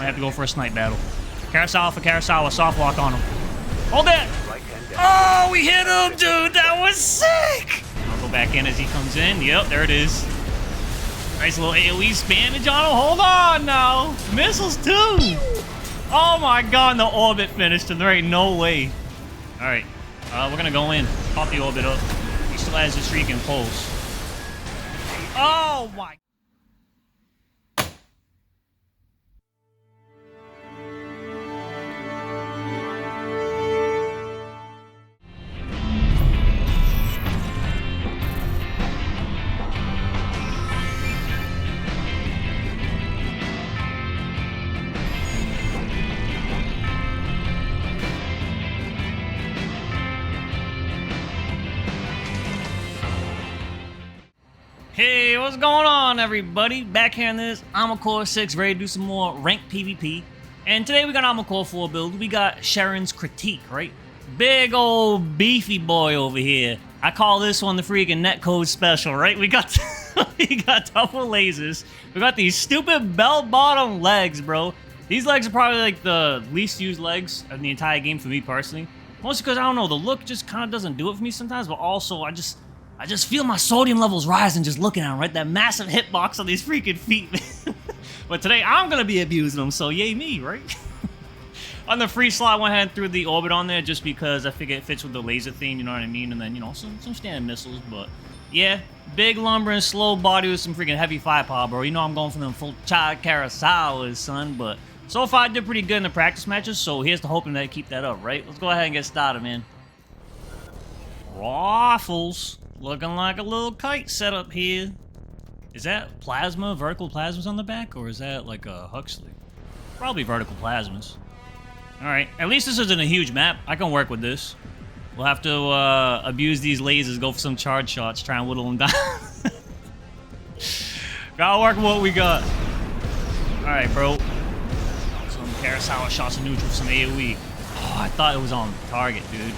Might have to go for a snipe battle. Karasawa for Karasawa. Soft walk on him. Hold that! Oh, we hit him, dude! That was sick! I'll go back in as he comes in. Yep, there it is. Nice little AoE spammage on him. Hold on now. Missiles, too! Oh my god, the orbit finished him. There ain't no way. Alright, we're gonna go in. Pop the orbit up. He still has his freaking pulse. Oh my... Hey, what's going on, everybody? Back here in this Armored Core 6, ready to do some more ranked PvP. And today we got Armored Core 4 build. We got Sherring's Critique, right? Big old beefy boy over here. I call this one the freaking netcode special, right? We got we got double lasers. We got these stupid bell-bottom legs, bro. These legs are probably like the least used legs of the entire game for me personally. Mostly because I don't know, the look just kind of doesn't do it for me sometimes, but also I just feel my sodium levels rising just looking at them, right? That massive hitbox on these freaking feet. But today, I'm going to be abusing them, so yay me, right? On the free slot, I went ahead and threw the orbit on there just because I figured it fits with the laser theme, you know what I mean? And then, you know, some standard missiles, but yeah. Big lumbering, slow body with some freaking heavy firepower, bro. You know I'm going for them full child Karasawas, son, but so far I did pretty good in the practice matches, so here's to hoping that I keep that up, right? Let's go ahead and get started, man. Waffles. Looking like a little kite setup here. Is that plasma, vertical plasmas on the back, or is that like a Huxley? Probably vertical plasmas. Alright, at least this isn't a huge map. I can work with this. We'll have to abuse these lasers, go for some charge shots, try and whittle them down. Gotta work with what we got. Alright, bro. Some Karasawa shots of neutral, some AoE. Oh, I thought it was on target, dude.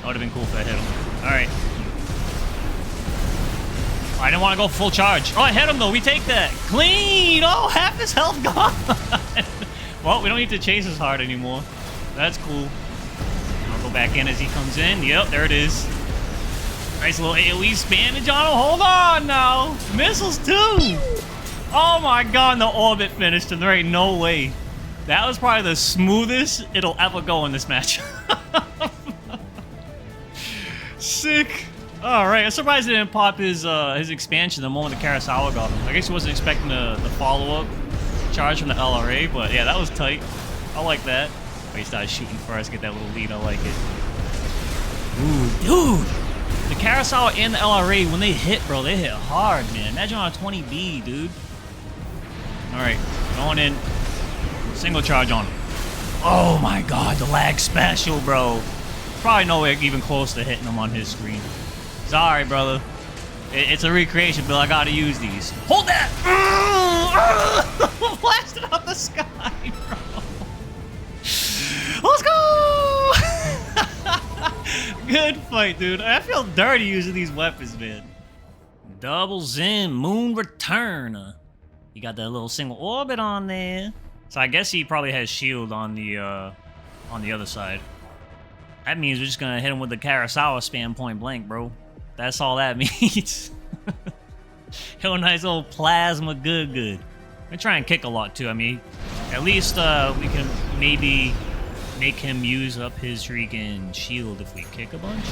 That would have been cool if I hit him. Alright. I didn't want to go full charge. Oh, I hit him though. We take that. Clean. Oh, half his health gone. Well, we don't need to chase as hard anymore. That's cool. I'll go back in as he comes in. Yep, there it is. Nice little AoE spammage on him. Hold on now. Missiles too. Oh my god, the orbit finished him. There ain't no way. That was probably the smoothest it'll ever go in this match. Sick. Alright, I'm surprised he didn't pop his expansion the moment the Karasawa got him. I guess he wasn't expecting the follow-up charge from the LRA, but yeah, that was tight. I like that. Oh, he started shooting first, get that little lead, I like it. Ooh, dude! The Karasawa and the LRA, when they hit, bro, they hit hard, man. Imagine on a 20B, dude. Alright, going in. Single charge on him. Oh my god, the lag special, bro. Probably nowhere even close to hitting him on his screen. Sorry, brother. It's a recreation build. I gotta use these. Hold that! Blasted out the sky, bro. Let's go! Good fight, dude. I feel dirty using these weapons, man. Double zimm, moon return. You got that little single orbit on there. So I guess he probably has shield on the other side. That means we're just gonna hit him with the Karasawa spam point blank, bro. That's all that means. Hit a nice old plasma good. We try and kick a lot too. I mean, at least we can maybe make him use up his freaking shield if we kick a bunch.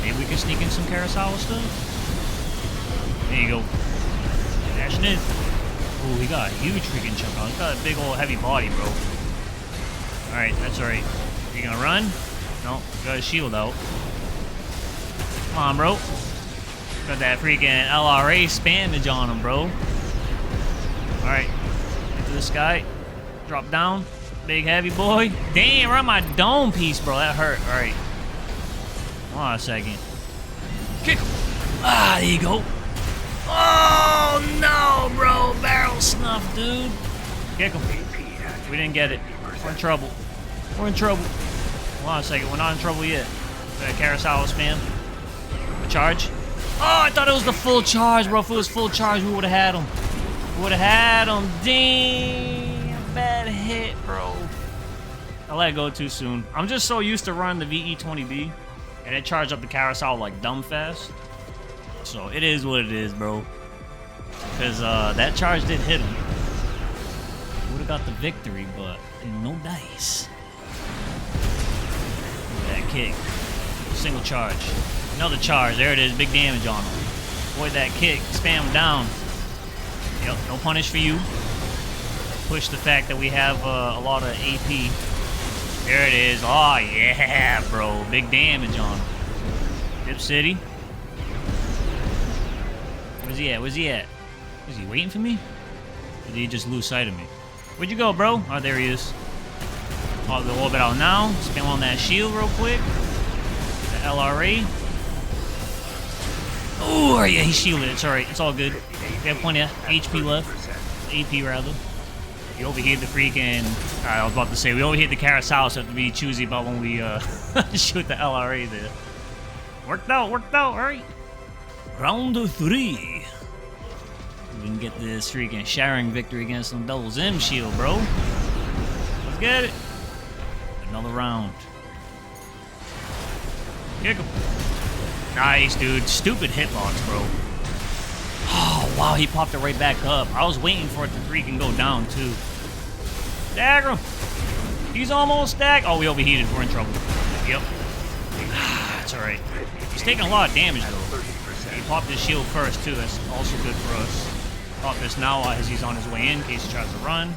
Maybe we can sneak in some Karasawa stuff. There you go. Dashing in. Ooh, he got a huge freaking chunk on. He's got a big old heavy body, bro. Alright, that's alright. You gonna run? No, got his shield out. Come on, bro. Got that freaking LRA spammage on him, bro. Alright. Into the sky. Drop down. Big heavy boy. Damn, we're on my dome piece, bro. That hurt. Alright. Hold on a second. Kick him. Ah, there you go. Oh, no, bro. Barrel snuff, dude. Kick him. We didn't get it. We're in trouble. We're in trouble. Hold on a second. We're not in trouble yet. That Karasawa spam. A charge. Oh, I thought it was the full charge, bro. If it was full charge, we would have had him. We would have had him. Damn. Bad hit. I let it go too soon. I'm just so used to running the VE20B, and it charged up the Karasawa like dumb fast. So it is what it is, bro. Because that charge did hit him. Would have got the victory, but no dice. Look at that kick. Single charge. Another charge. There it is. Big damage on him. Avoid that kick. Spam him down. Yep. No punish for you. Push the fact that we have a lot of AP. There it is. Oh, yeah, bro. Big damage on him. Dip City. Where's he at? Where's he at? Is he waiting for me? Or did he just lose sight of me? Where'd you go, bro? Oh, there he is. I'll go a little bit out now. Spam on that shield real quick. The LRA. Oh, yeah, he shielded. It's alright. It's all good. We have plenty of HP left. AP, rather. We overheat the freaking... I was about to say, we overheat the Karasawa, so have to be choosy about when we shoot the LRA there. Worked out, alright. Round 3. We can get this freaking Sherring victory against some double zimm shield, bro. Let's get it. Another round. Kick him. Nice, dude. Stupid hitbox, bro. Oh, wow, he popped it right back up. I was waiting for it to freaking go down, too. Dagger him. He's almost stacked. Oh, we overheated. We're in trouble. Yep. That's alright. He's taking a lot of damage, though. He popped his shield first, too. That's also good for us. Pop this now as he's on his way in case he tries to run.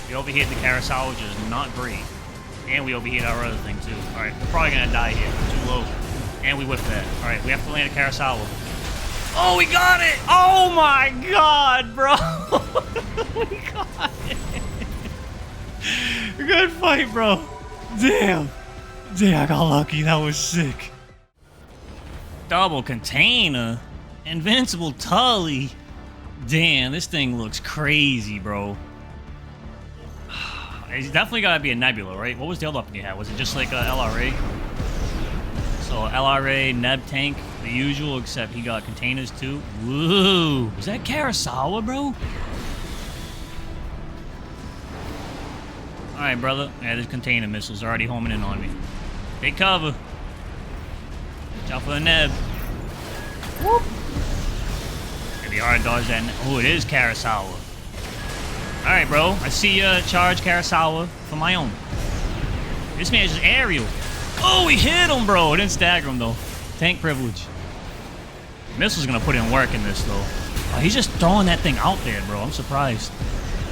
We overheat the Karasawa, which is not great. And we overheat our other thing, too. Alright, we're probably going to die here. Too low. And we whipped that. Alright, we have to land a Karasawa. Oh, we got it! Oh my god, bro! We got it! Good fight, bro. Damn. Damn, I got lucky. That was sick. Double container. Invincible Tully. Damn, this thing looks crazy, bro. It's definitely gotta be a Nebula, right? What was the other weapon you had? Was it just like a LRA? So LRA, Neb tank, the usual, except he got containers too. Woo! Is that Karasawa, bro? Alright, brother. Yeah, there's container missiles already homing in on me. Take cover. Watch out for the Neb. Whoop! It'd be hard to dodge that. Oh, it is Karasawa. Alright, bro. I see you charge Karasawa for my own. This man's just aerial. Oh, he hit him, bro. It didn't stagger him, though. Tank privilege. Missile's gonna put in work in this, though. Oh, he's just throwing that thing out there, bro. I'm surprised.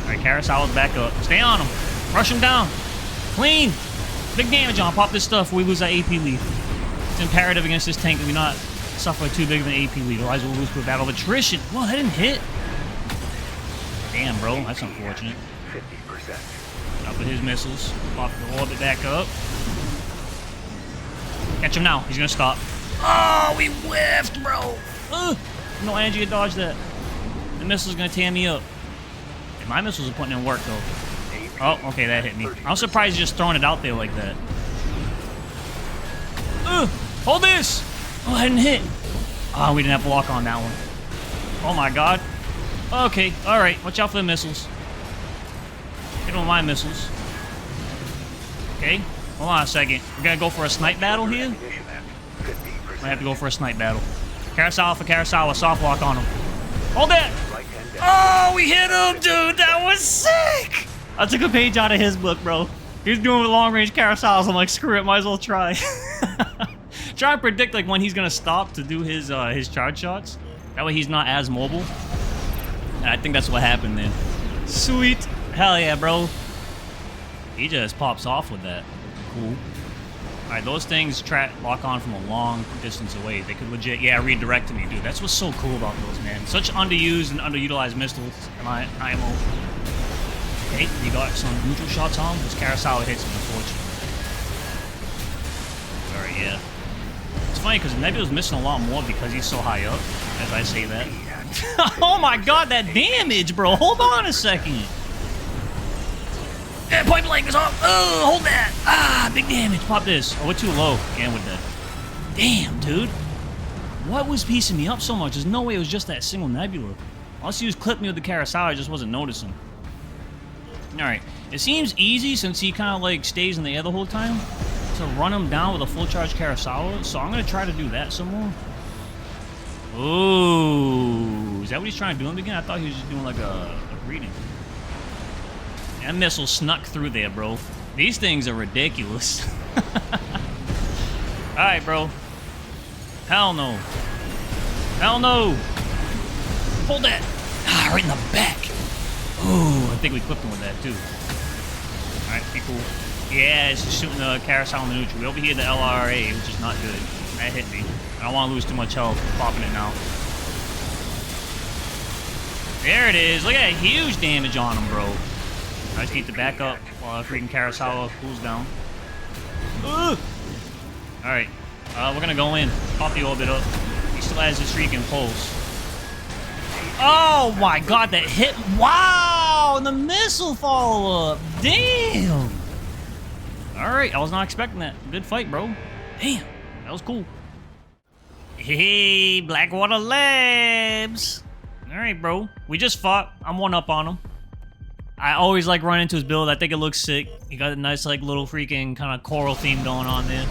Alright, Karasawa's back up. Stay on him. Rush him down. Clean. Big damage on him. Pop this stuff or we lose our AP lead. It's imperative against this tank that we not suffer too big of an AP lead. Otherwise, we'll lose to a battle of attrition. Well, that didn't hit. Damn, bro. That's unfortunate. 50%. Up with his missiles. Pop the orbit back up. Catch him now. He's gonna stop. Oh, we whiffed, bro. No energy to dodge that. The missile's gonna tear me up. And my missiles are putting in work, though. Oh, okay, that hit me. I'm surprised he's just throwing it out there like that. Hold this! Oh, I didn't hit. Oh, we didn't have block on that one. Oh my god. Okay, alright. Watch out for the missiles. Hit with my missiles. Okay, hold on a second. We're gonna go for a snipe battle here? Might have to go for a snipe battle. Karasawa for Karasawa. Soft lock on him. Hold that! Oh, we hit him, dude! That was sick! I took a page out of his book, bro. He was doing long-range Karasawas. I'm like, screw it, might as well try. Try and predict like when he's gonna stop to do his charge shots. That way he's not as mobile. And I think that's what happened then. Sweet. Hell yeah, bro. He just pops off with that. Cool. Alright, those things lock on from a long distance away. They could legit, yeah, redirect to me, dude. That's what's so cool about those, man. Such underused and underutilized missiles. IMO. Okay, you got some neutral shots on. This Karasawa hits him, unfortunately. Alright, yeah. It's funny because Nebula's missing a lot more because he's so high up, as I say that. Oh my god, that damage, bro! Hold on a second! Yeah, point blank is off! Oh, hold that! Ah, big damage! Pop this. Oh, we're too low. And we're dead. Damn, dude. What was piecing me up so much? There's no way it was just that single Nebula. Unless he was clipping me with the Karasawa, I just wasn't noticing. Alright. It seems easy since he kind of like stays in the air the whole time to run him down with a full charge Karasawa. So I'm going to try to do that some more. Ooh. Is that what he's trying to do him again? I thought he was just doing like a greeting. That missile snuck through there, bro. These things are ridiculous. Alright, bro. Hell no. Hell no. Hold that. Ah, right in the back. Ooh, I think we clipped him with that, too. Alright, be cool. Yeah, it's just shooting the Karasawa in the neutral. We overheated the LRA, which is not good. That hit me. I don't want to lose too much health popping it now. There it is. Look at that huge damage on him, bro. I just need to back up while freaking Karasawa cools down. Alright. We're gonna go in. Pop the orbit up. He still has his freaking pulse. Oh my god, that hit. Wow! And the missile follow-up. Damn! Alright, I was not expecting that. Good fight, bro. Damn, that was cool. Hey, Blackwater Labs! Alright, bro. We just fought. I'm one up on him. I always like running into his build. I think it looks sick. He got a nice, like, little freaking kind of coral theme going on there.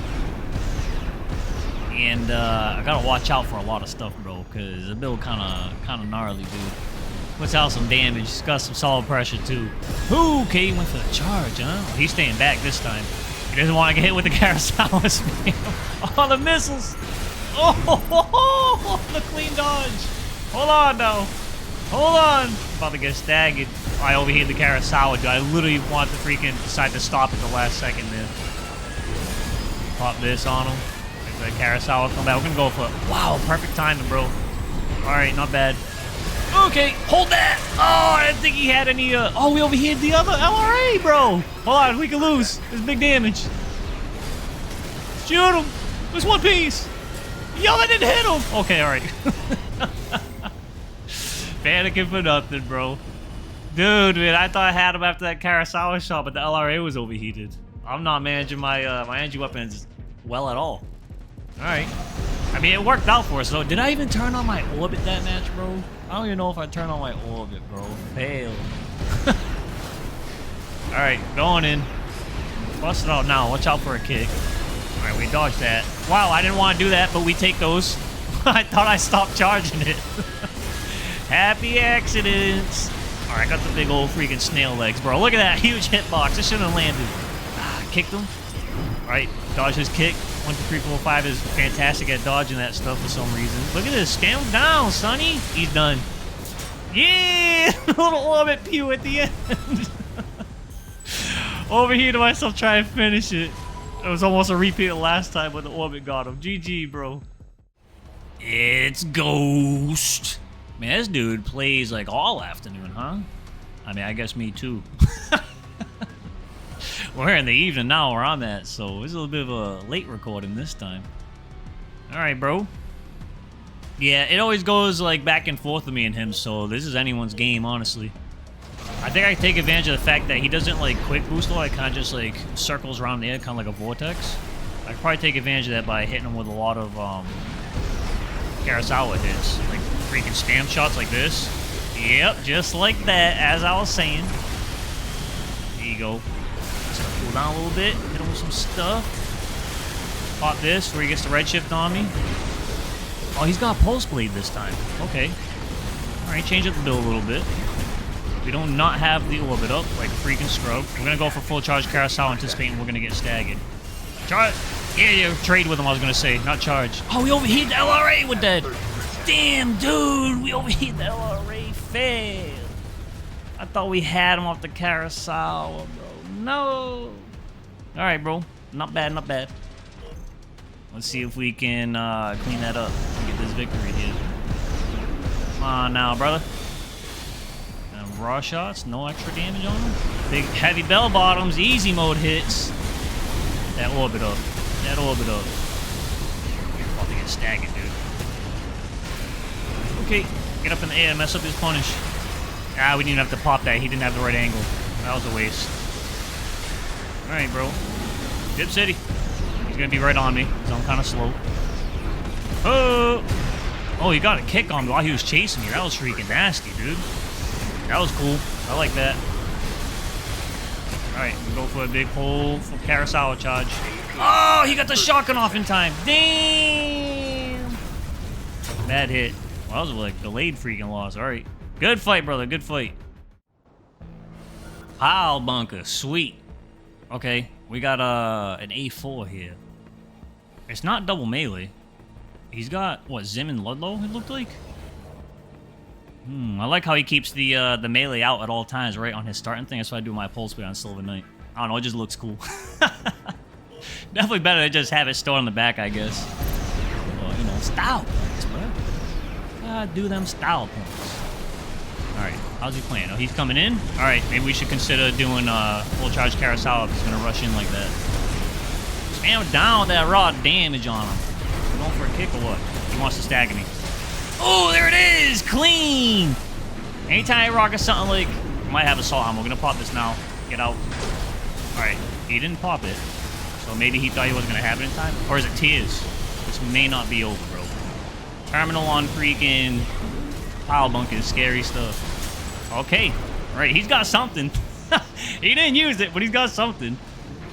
And I gotta watch out for a lot of stuff, bro, because the build kind of gnarly, dude. Puts out some damage. He's got some solid pressure too. Okay, he went for the charge, huh? Well, he's staying back this time. He doesn't want to get hit with the Karasawa spam. Oh, the missiles! Oh, the clean dodge. Hold on, now. Hold on. I'm about to get staggered. I overheated the Karasawa, dude. I literally want to freaking decide to stop at the last second there. Pop this on him. The Karasawa come back. We're gonna go for it. Wow, perfect timing, bro. Alright, not bad. Okay, hold that! Oh, I didn't think he had any, Oh, we overheated the other LRA, bro! Hold on, we can lose. There's big damage. Shoot him! There's one piece! Yo, that didn't hit him! Okay, alright. Panicking for nothing, bro. Dude, man, I thought I had him after that Karasawa shot, but the LRA was overheated. I'm not managing my, my energy weapons well at all. Alright. I mean, it worked out for us, though. Did I even turn on my orbit that match, bro? I don't even know if I turned on my orbit, bro. Fail. Alright, going in. Bust it out now. Watch out for a kick. Alright, we dodged that. Wow, I didn't want to do that, but we take those. I thought I stopped charging it. Happy accidents. Alright, I got the big old freaking snail legs, bro. Look at that huge hitbox. It shouldn't have landed. Ah, kicked him. Alright, dodge his kick. 1, 2, 3, 4, 5 is fantastic at dodging that stuff for some reason. Look at this. Scale him down, sonny. He's done. Yeah! Little orbit pew at the end. Overheated myself trying to finish it. It was almost a repeat of last time when the orbit got him. GG, bro. It's Ghost. Man, this dude plays like all afternoon, huh? I mean, I guess me too. We're in the evening now where I'm at, so it's a little bit of a late recording this time. Alright, bro. Yeah, it always goes like back and forth with me and him, so this is anyone's game, honestly. I think I take advantage of the fact that he doesn't like quick boost though, it kind of just like circles around the air, kind of like a vortex. I could probably take advantage of that by hitting him with a lot of Karasawa hits. Like freaking spam shots like this. Yep, just like that, as I was saying. There you go. Just gonna cool down a little bit, hit him with some stuff. Pop this where he gets the redshift on me. Oh, he's got pulse blade this time. Okay. Alright, change up the build a little bit. We do not have the orbit up like a freaking scrub. We're gonna go for full charge Karasawa, anticipating we're gonna get staggered. Charge! Yeah, trade with him, I was gonna say, not charge. Oh, we overheated the LRA with that! Damn, dude! We overheated the LRA, fail! I thought we had him off the Karasawa, bro. No! Alright, bro. Not bad, not bad. Let's see if we can clean that up and get this victory here. Come on now, brother. And raw shots, no extra damage on them. Big heavy bell bottoms, easy mode hits. That orbit up. That orbit up. You're about to get staggered, dude. Okay, get up in the air, mess up his punish. Ah, we didn't even have to pop that. He didn't have the right angle. That was a waste. Alright, bro. Dip City. He's gonna be right on me, because I'm kind of slow. Oh! Oh, he got a kick on me while he was chasing me. That was freaking nasty, dude. That was cool. I like that. Alright, we go for a big pull for Karasawa charge. Oh, he got the shotgun off in time. Damn! Bad hit. Well, that was like delayed freaking loss. Alright. Good fight, brother. Good fight. Pile bunker. Sweet. Okay. We got an A4 here. It's not double melee. He's got, what, Zimm and Ludlow, it looked like? I like how he keeps the melee out at all times, right on his starting thing. That's what I do with my pulse play on Silver Knight. I don't know, it just looks cool. Definitely better to just have it stored on the back, I guess. Well, you know, style points, bro. Do them style points. Alright, how's he playing? Oh, he's coming in? Alright, maybe we should consider doing full charge Karasawa if he's gonna rush in like that. Spam down with that raw damage on him. Going for a kick or what? He wants to stagger me. Oh, there it is! Clean! Anytime I rock something like... I might have assault ammo. We're gonna pop this now. Get out. Alright, he didn't pop it. So maybe he thought he wasn't gonna have it in time. Or is it tears? This may not be over, bro. Terminal on freaking... Pile bunk is scary stuff. Okay. Alright, he's got something. He didn't use it, but he's got something.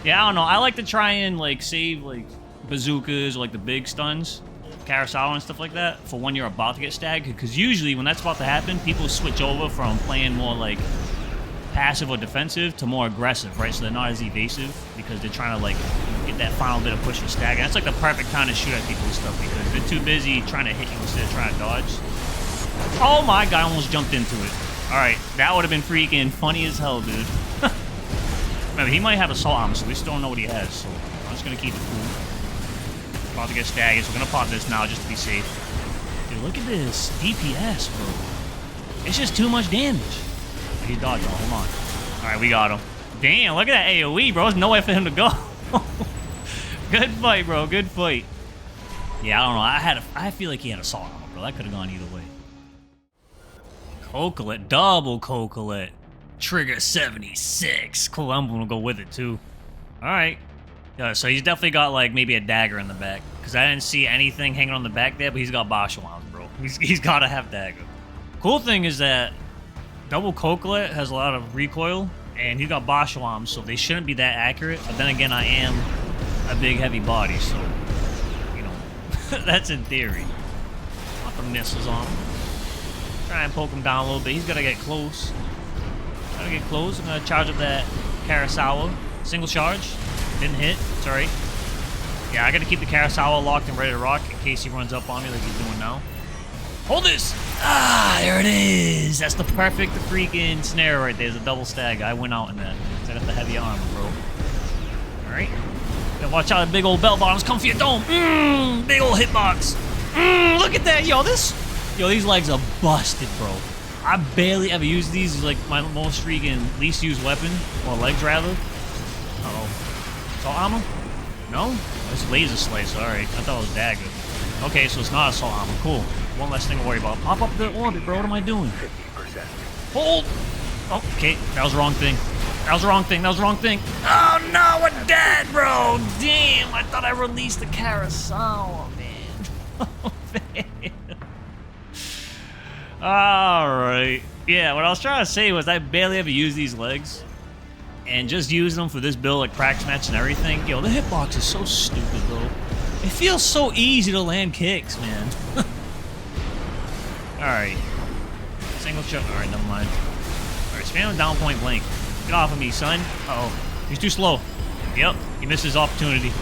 Yeah, I don't know. I like to try and, like, save, like, bazookas or, like, the big stuns. Karasawa and stuff like that for when you're about to get stagged, because usually when that's about to happen, people switch over from playing more like passive or defensive to more aggressive, right? So they're not as evasive because they're trying to like get that final bit of push and stagger. That's like the perfect time to shoot at people and stuff because they're too busy trying to hit you instead of trying to dodge. Oh my god, I almost jumped into it. Alright, that would have been freaking funny as hell, dude. Remember, he might have assault armor, so we still don't know what he has, so I'm just gonna keep it cool. About to get staggered, so we're gonna pop this now just to be safe. Dude, look at this DPS, bro. It's just too much damage. He's dodging. Hold on. Alright, we got him. Damn, look at that AoE, bro. There's no way for him to go. Good fight, bro. Good fight. Yeah, I don't know. I feel like he had assault armor, bro. That could have gone either way. Coquelet. Double Coquelet. Trigger 76. Cool, I'm gonna go with it, too. Alright. Yeah, so he's definitely got, like, maybe a dagger in the back. Because I didn't see anything hanging on the back there, but he's got Bashawams, bro. He's got to have dagger. Cool thing is that double Coquelet has a lot of recoil, and he's got Bashawams, so they shouldn't be that accurate. But then again, I am a big, heavy body, so, you know, that's in theory. Put the missiles on him. Try and poke him down a little bit. He's got to get close. Gotta get close. I'm going to charge up that Karasawa. Single charge. Didn't hit. Sorry. Yeah, I gotta keep the Karasawa locked and ready to rock in case he runs up on me like he's doing now. Hold this! Ah, there it is! That's the perfect freaking snare right there. It's a double stag. I went out in that. Set up the heavy armor, bro. Alright. Gotta watch out, big old belt bottoms come for your dome. Big old hitbox. Look at that, yo. Yo, these legs are busted, bro. I barely ever use these. It's like my most freaking least used weapon. Or legs, rather. Uh-oh. Assault armor? No? It's laser slice, alright. I thought it was dagger. Okay, so it's not assault armor. Cool. One less thing to worry about. Pop up the orbit, bro. What am I doing? 50%. Hold! Oh, okay. That was the wrong thing. That was the wrong thing. That was the wrong thing. Oh, no! We're dead, bro! Damn! I thought I released the Karasawa, man. Oh, man. Alright. Yeah, what I was trying to say was I barely ever use these legs. And just use them for this build, like practice match and everything. Yo, the hitbox is so stupid, though. It feels so easy to land kicks, man. Alright. Single shot. Alright, never mind. Alright, spam him down point blank. Get off of me, son. Uh-oh. He's too slow. Yep, he missed his opportunity.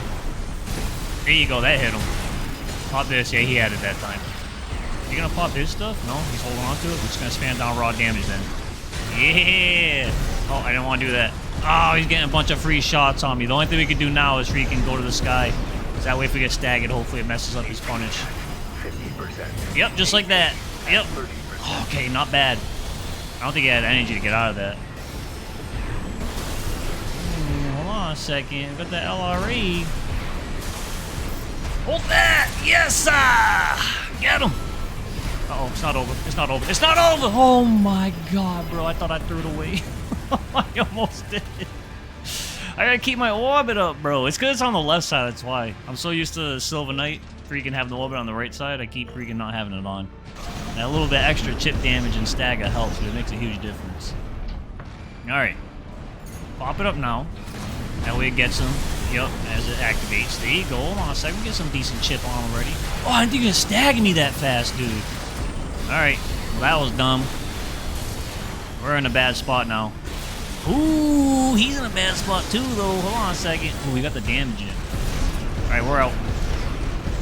There you go, that hit him. Pop this. Yeah, he had it that time. You gonna pop his stuff? No, he's holding on to it. We're just gonna spam down raw damage then. Yeah! Oh, I didn't want to do that. Oh, he's getting a bunch of free shots on me. The only thing we can do now is freaking go to the sky. Because that way if we get staggered, hopefully it messes up his punish. 50%. Yep, just like that. Yep. Okay, not bad. I don't think he had energy to get out of that. Hold on a second. Got the LRE. Hold that! Yes, sir! Get him! Uh-oh, it's not over. It's not over. It's not over! Oh my god, bro. I thought I threw it away. I almost did. I gotta keep my orbit up, bro. It's because it's on the left side, that's why. I'm so used to Silver Knight freaking having the orbit on the right side, I keep freaking not having it on. And a little bit extra chip damage and stagger helps, but it makes a huge difference. Alright. Pop it up now. That way it gets him. Yup, as it activates. There you go. Hold on a second. Get some decent chip on already. Oh, I didn't think you were stagger me that fast, dude. Alright. Well, that was dumb. We're in a bad spot now. Ooh, he's in a bad spot too, though. Hold on a second. Ooh, we got the damage in. Alright, we're out.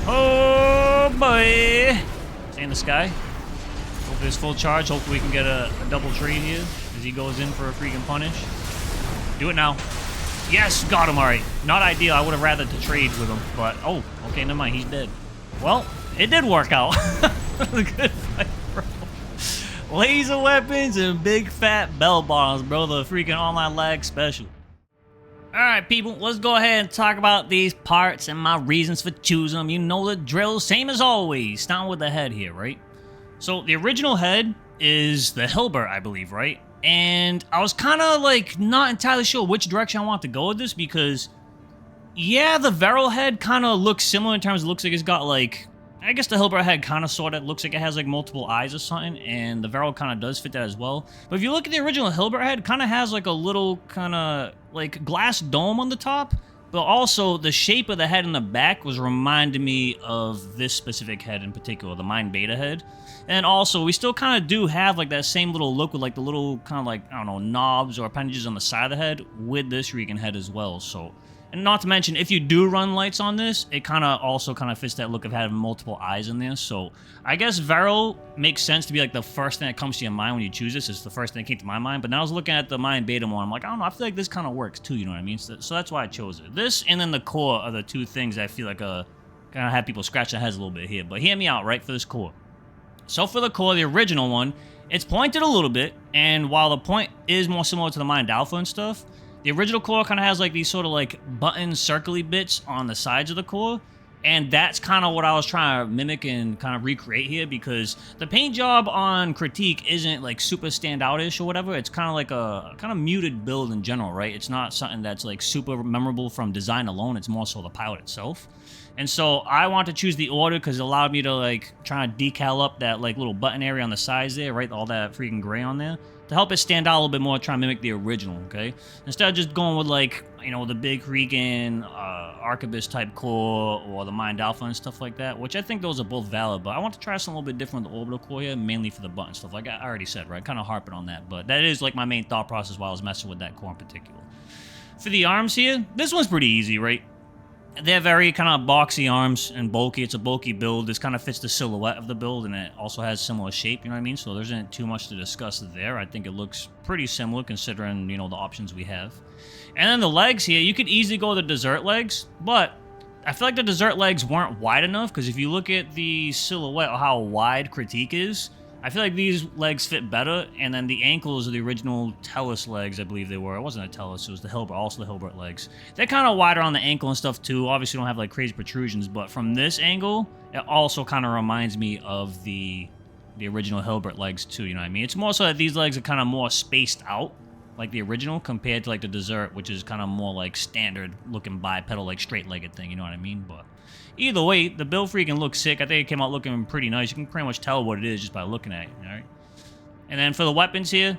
Oh, boy. Stay in the sky. Hopefully it's full charge. Hopefully we can get a double trade here as he goes in for a freaking punish. Do it now. Yes, got him. All right. Not ideal. I would have rather to trade with him, but oh, okay, never mind. He's dead. Well, it did work out. A good fight, bro. Laser weapons and big fat bell bombs, bro. The freaking online lag special. All right, people, let's go ahead and talk about these parts and my reasons for choosing them. You know the drill, same as always. Starting with the head here, right? So the original head is the Hilbert, I believe, right? And I was kind of like not entirely sure which direction I want to go with this because, yeah, the Veril head kind of looks similar in terms of looks like it's got like, I guess the Hilbert head kind of sort of looks like it has like multiple eyes or something, and the Veril kind of does fit that as well. But if you look at the original Hilbert head, it kind of has like a little kind of like glass dome on the top, but also the shape of the head in the back was reminding me of this specific head in particular, the Mind Beta head. And also, we still kind of do have like that same little look with like the little kind of like, I don't know, knobs or appendages on the side of the head with this Regan head as well. So, and not to mention, if you do run lights on this, it kind of also kind of fits that look of having multiple eyes in there. So, I guess Veril makes sense to be like the first thing that comes to your mind when you choose this. It's the first thing that came to my mind. But now I was looking at the Mind Beta one. I'm like, I don't know, I feel like this kind of works too, you know what I mean? So that's why I chose it. This and then the core are the two things I feel like kind of have people scratch their heads a little bit here. But hear me out, right, for this core. So for the core, the original one, it's pointed a little bit, and while the point is more similar to the Mind Alpha and stuff, the original core kind of has like these sort of like button circly bits on the sides of the core, and that's kind of what I was trying to mimic and kind of recreate here, because the paint job on Critique isn't like super standout-ish or whatever. It's kind of like a kind of muted build in general, right? It's not something that's like super memorable from design alone. It's more so the pilot itself. And so I want to choose the order because it allowed me to like try to decal up that like little button area on the sides there, right? All that freaking gray on there to help it stand out a little bit more, try to mimic the original, okay? Instead of just going with like, you know, the big Regan Arquebus type core or the Mind Alpha and stuff like that, which I think those are both valid, but I want to try something a little bit different with the orbital core here, mainly for the button stuff, like I already said, right? Kind of harping on that, but that is like my main thought process while I was messing with that core in particular. For the arms here, this one's pretty easy, right? They're very kind of boxy arms and bulky. It's a bulky build. This kind of fits the silhouette of the build, and it also has similar shape, you know what I mean? So there isn't too much to discuss there. I think it looks pretty similar considering, you know, the options we have. And then the legs here, you could easily go with the dessert legs, but I feel like the dessert legs weren't wide enough, because if you look at the silhouette of how wide Critique is, I feel like these legs fit better, and then the ankles of the original Tellus legs, I believe they were. It wasn't a Tellus, it was the Hilbert, also the Hilbert legs. They're kind of wider on the ankle and stuff too. Obviously don't have like crazy protrusions, but from this angle, it also kind of reminds me of the original Hilbert legs too, you know what I mean? It's more so that these legs are kind of more spaced out, like the original, compared to like the dessert, which is kind of more like standard looking bipedal, like straight-legged thing, you know what I mean? But either way, the build freaking looks sick. I think it came out looking pretty nice. You can pretty much tell what it is just by looking at it, alright? And then for the weapons here,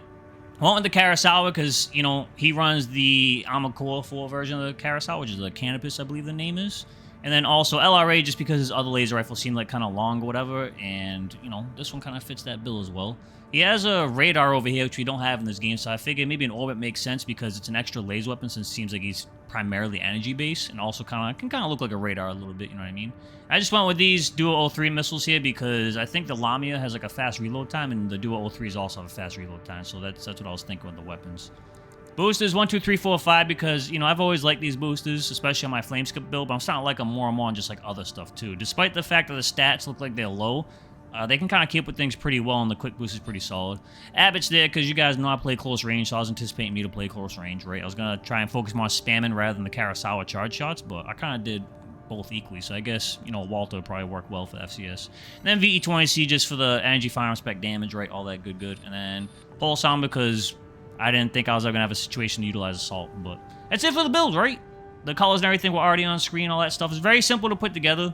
I went with the Karasawa because, you know, he runs the Armored Core 4 version of the Karasawa, which is the Canopus, I believe the name is. And then also LRA, just because his other laser rifle seemed like kind of long or whatever, and, you know, this one kind of fits that bill as well. He has a radar over here, which we don't have in this game, so I figured maybe an orbit makes sense because it's an extra laser weapon since it seems like he's primarily energy-based, and also can kind of look like a radar a little bit, you know what I mean? I just went with these Duo 03 missiles here because I think the Lamia has like a fast reload time, and the Duo 03s also have a fast reload time, so that's what I was thinking with the weapons. Boosters 1, 2, 3, 4, 5 because, you know, I've always liked these boosters, especially on my Flameskip build, but I'm starting to like them more and more on just like other stuff too. Despite the fact that the stats look like they're low, they can kind of keep with things pretty well, and the quick boost is pretty solid. Abbott's there because you guys know I play close range, so I was anticipating me to play close range, right? I was going to try and focus more on spamming rather than the Karasawa charge shots, but I kind of did both equally, so I guess, you know, Walter would probably work well for FCS. And then VE20C just for the energy firearm spec damage, right? All that good. And then Pulse Sound because I didn't think I was ever going to have a situation to utilize Assault, but that's it for the build, right? The colors and everything were already on screen, all that stuff. It's very simple to put together.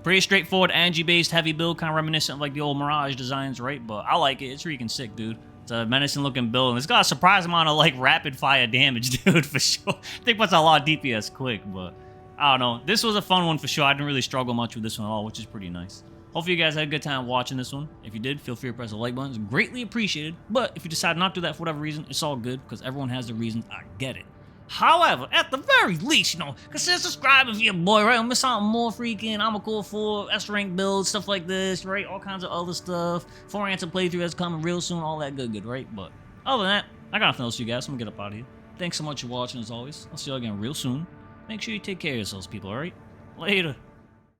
Pretty straightforward, energy-based, heavy build, kind of reminiscent of like the old Mirage designs, right? But I like it. It's freaking sick, dude. It's a menacing looking build, and it's got a surprise amount of like rapid fire damage, dude, for sure. I think puts a lot of DPS quick, but I don't know. This was a fun one for sure. I didn't really struggle much with this one at all, which is pretty nice. Hopefully you guys had a good time watching this one. If you did, feel free to press the like button. It's greatly appreciated. But if you decide not to do that for whatever reason, it's all good, because everyone has their reasons. I get it. However, at the very least, you know, consider subscribing for your boy, right? I'll miss out on more freaking I'm a cool 4 S-rank builds, stuff like this, right? All kinds of other stuff. 4 answer playthrough that's coming real soon, all that good, right? But other than that, I got nothing else for you guys. I'm gonna get up out of here. Thanks so much for watching, as always. I'll see you all again real soon. Make sure you take care of yourselves, people, alright? Later.